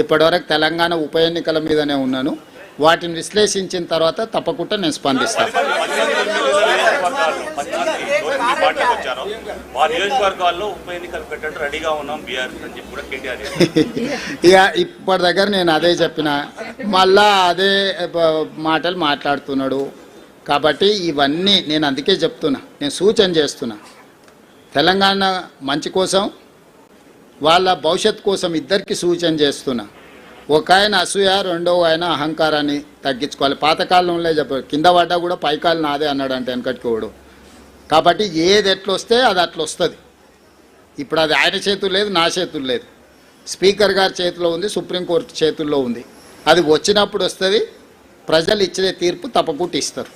ఇప్పటివరకు తెలంగాణ ఉప ఎన్నికల మీదనే ఉన్నాను. వాటిని విశ్లేషించిన తర్వాత తప్పకుండా నేను స్పందిస్తాను. ఇక ఇప్పటి దగ్గర నేను అదే చెప్పిన, మళ్ళా అదే మాటలు మాట్లాడుతున్నాడు. కాబట్టి ఇవన్నీ నేను అందుకే చెప్తున్నా, నేను సూచన చేస్తున్నా. తెలంగాణ మంచి కోసం, వాళ్ళ భవిష్యత్తు కోసం ఇద్దరికి సూచన చేస్తున్నా. ఒక ఆయన అసూయ, రెండో ఆయన అహంకారాన్ని తగ్గించుకోవాలి. పాతకాలంలో చెప్పారు, కింద పడ్డా కూడా పైకాలు నాదే అన్నాడు అంటే వెనకటికోడు. కాబట్టి ఏది ఎట్లొస్తే అది అట్లా వస్తుంది. ఇప్పుడు అది ఆయన చేతులు లేదు, నా చేతులు లేదు, స్పీకర్ గారి చేతిలో ఉంది, సుప్రీంకోర్టు చేతుల్లో ఉంది. అది వచ్చినప్పుడు వస్తుంది. ప్రజలు ఇచ్చే తీర్పు తప్పకుండా ఇస్తారు.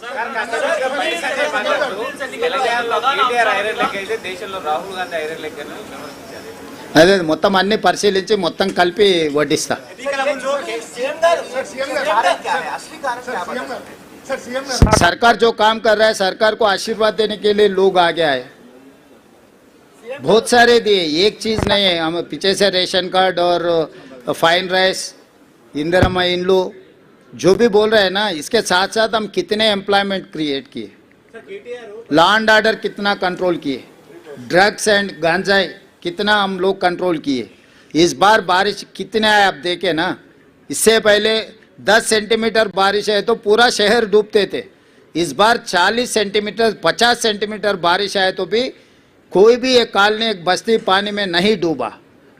అదే మొత్తం అన్ని పరిశీలించి మొత్తం కలిపి వడ్డిస్తా. सरकार जो काम कर रहा है, सरकार को आशीर्वाद देने के लिए लोग आगे आए, बहुत सारे दिए, एक चीज नहीं है. हम पीछे से रेशन कार्ड और फाइन राइस, इंदिरा इंड्लू जो भी बोल रहे हैं ना, इसके साथ साथ हम कितने एम्प्लॉयमेंट क्रिएट किए, लॉ एंड ऑर्डर कितना कंट्रोल किए, ड्रग्स एंड गांजाई कितना हम लोग कंट्रोल किए. इस बार बारिश कितने आए आप देखे ना. इससे पहले 10 सेंटीमीटर बारिश है तो पूरा शहर डूबते थे. इस बार 40 सेंटीमीटर 50 सेंटीमीटर बारिश आए तो भी कोई भी एक कॉलोनी, एक बस्ती पानी में नहीं डूबा.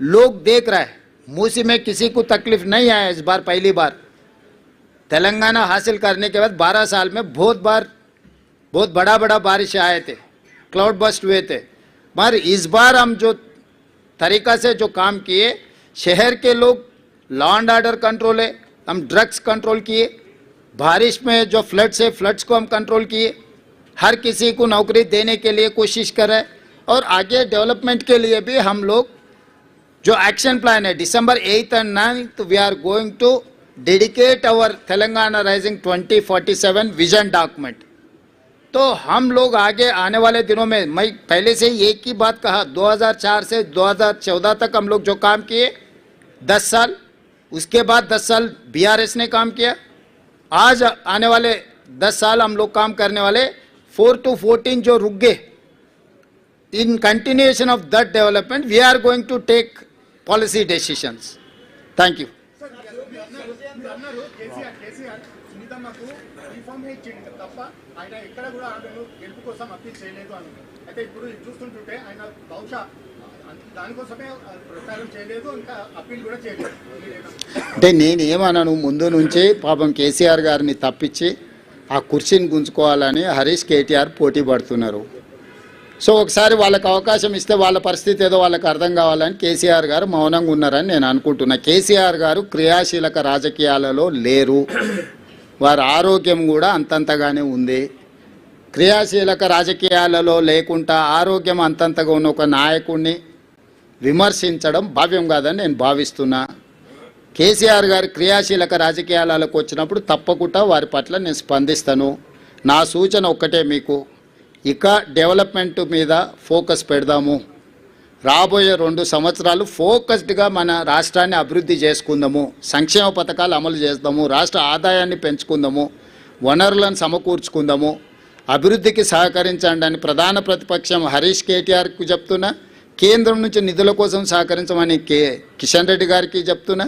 लोग देख रहे हैं, मूसी में किसी को तकलीफ नहीं आया. इस बार पहली बार तेलंगाना हासिल करने के बाद 12 साल में बहुत बड़ा बारिश आए थे, क्लाउड बस्ट हुए थे. मगर इस बार हम जो तरीका से जो काम किए, शहर के लोग लॉ एंड ऑर्डर कंट्रोल है, हम ड्रग्स कंट्रोल किए, बारिश में जो फ्लड्स है फ्लड्स को हम कंट्रोल किए, हर किसी को नौकरी देने के लिए कोशिश कर रहे हैं. और आगे डेवलपमेंट के लिए भी हम लोग जो एक्शन प्लान है, December 8th and 9th we are going to dedicate our Telangana rising 2047 vision document. तो हम लोग आगे आने वाले दिनों में, मैं पहले से एक ही बात कहा, 2004 से 2014 तक हम लोग जो काम किए 10 साल, उसके बाद 10 साल BRS ने काम किया. आज आने वाले 10 साल हम लोग काम करने वाले. 4 to 14 जो रुक गए, in continuation of that development we are going to take policy decisions. Thank you. అంటే నేనేమన్నాను, ముందు నుంచి పాపం కేసీఆర్ గారిని తప్పించి ఆ కుర్చీని గుంజుకోవాలని హరీష్ కేటీఆర్ పోటీ పడుతున్నారు. సో ఒకసారి వాళ్ళకి అవకాశం ఇస్తే వాళ్ళ పరిస్థితి ఏదో వాళ్ళకి అర్థం కావాలని కేసీఆర్ గారు మౌనంగా ఉన్నారని నేను అనుకుంటున్నా. కేసీఆర్ గారు క్రియాశీలక రాజకీయాలలో లేరు, వారి ఆరోగ్యం కూడా అంతంతగానే ఉంది. క్రియాశీలక రాజకీయాలలో లేకుండా ఆరోగ్యం అంతంతగా ఉన్న ఒక నాయకుడిని విమర్శించడం భావ్యం కాదని నేను భావిస్తున్నా. కేసీఆర్ గారు క్రియాశీలక రాజకీయాలకు వచ్చినప్పుడు తప్పకుండా వారి పట్ల నేను స్పందిస్తాను. నా సూచన ఒక్కటే మీకు, ఇక డెవలప్మెంట్ మీద ఫోకస్ పెడదాము. రాబోయే 2 సంవత్సరాలు ఫోకస్డ్గా మన రాష్ట్రాన్ని అభివృద్ధి చేసుకుందాము, సంక్షేమ పథకాలు అమలు చేద్దాము, రాష్ట్ర ఆదాయాన్ని పెంచుకుందాము, వనరులను సమకూర్చుకుందాము, అభివృద్ధికి సహకరించండి అని ప్రధాన ప్రతిపక్షం హరీష్ కేటీఆర్కి చెప్తున్నా. కేంద్రం నుంచి నిధుల కోసం సహకరించమని కిషన్ రెడ్డి గారికి చెప్తున్నా.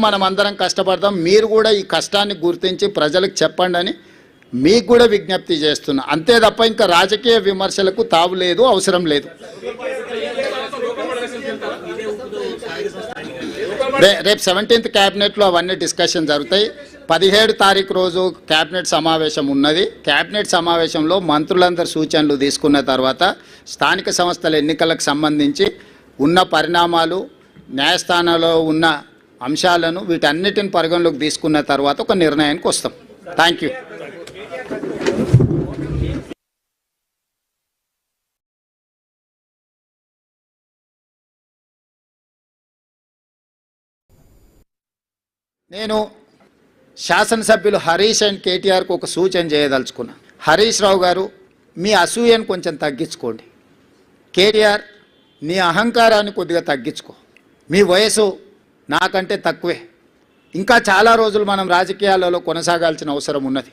మనమందరం కష్టపడతాం, మీరు కూడా ఈ కష్టాన్ని గుర్తించి ప్రజలకు చెప్పండి అని మీకు కూడా విజ్ఞప్తి చేస్తున్నా. అంతే తప్ప ఇంకా రాజకీయ విమర్శలకు తావు లేదు, అవసరం లేదు. రేపు 17th క్యాబినెట్లో అవన్నీ డిస్కషన్ జరుగుతాయి. 17 తారీఖు రోజు క్యాబినెట్ సమావేశం ఉన్నది. క్యాబినెట్ సమావేశంలో మంత్రులందరి సూచనలు తీసుకున్న తర్వాత స్థానిక సంస్థల ఎన్నికలకు సంబంధించి ఉన్న పరిణామాలు, న్యాయస్థానాల్లో ఉన్న అంశాలను వీటన్నిటిని పరిగణలోకి తీసుకున్న తర్వాత ఒక నిర్ణయానికి వస్తాం. Thank you. నేను శాసనసభ్యులు హరీష్ అండ్ కేటీఆర్కు ఒక సూచన చేయదలుచుకున్నా. హరీష్ రావు గారు, మీ అసూయను కొంచెం తగ్గించుకోండి. కేటీఆర్, నీ అహంకారాన్ని కొద్దిగా తగ్గించుకో. మీ వయసు నాకంటే తక్కువే. ఇంకా చాలా రోజులు మనం రాజకీయాలలో కొనసాగాల్సిన అవసరం ఉన్నది.